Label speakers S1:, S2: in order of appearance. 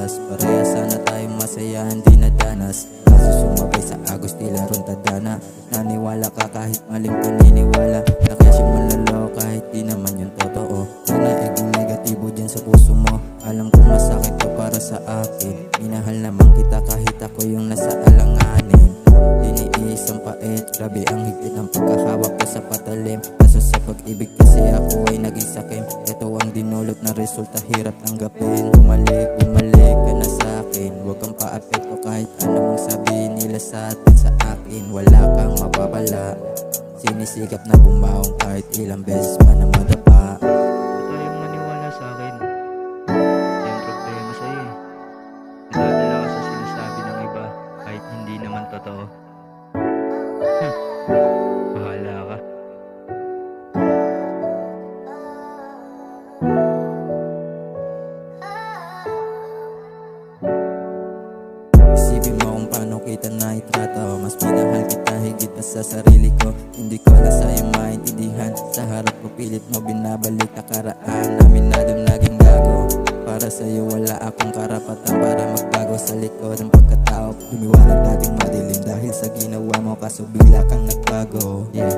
S1: oras. Pareha sana tayong masaya, hindi nadanas. Kaso sumabay sa agos, tila runtadana. Naniwala ka kahit maling paniniwala, na kesyo malalo kahit di naman yung totoo. Nanaig yung negatibo dyan sa puso mo. Alam kong masakit to para sa akin. Minahal naman kita kahit ako yung nasa alanganin. Iniisang pait, grabe ang higpit ng pagkahawak ko sa patalim. Kaso sa pag-ibig kasi ako ay naging sakim. Ito ang dinulot na resulta, hirap tanggapin. Bumalik ka na sa akin. Huwag kang paapekto kahit ano mang sabihin nila sa atin. Sa akin wala kang mapapala. Sinisikap na bumaong kahit ilang beses pa na madapa.
S2: Ba't ayaw maniwala sa akin? Yung problema sa'yo eh. Nadadala ka sa sinasabi ng iba kahit hindi naman totoo. Bahala ka.
S1: Isipin mo kung paano kita naitrato. Mas minahal kita higit pa sa sarili ko. Hindi ko na sa'yo maintindihan. Sa harap ko pilit mo binabalik nakaraan namin na dun naging gago. Para sa'yo wala akong karapatan para magbago. Sa likod ng pagkatao lumiwanag dating madilim dahil sa ginawa mo, kaso bigla kang nagbago. Yeah,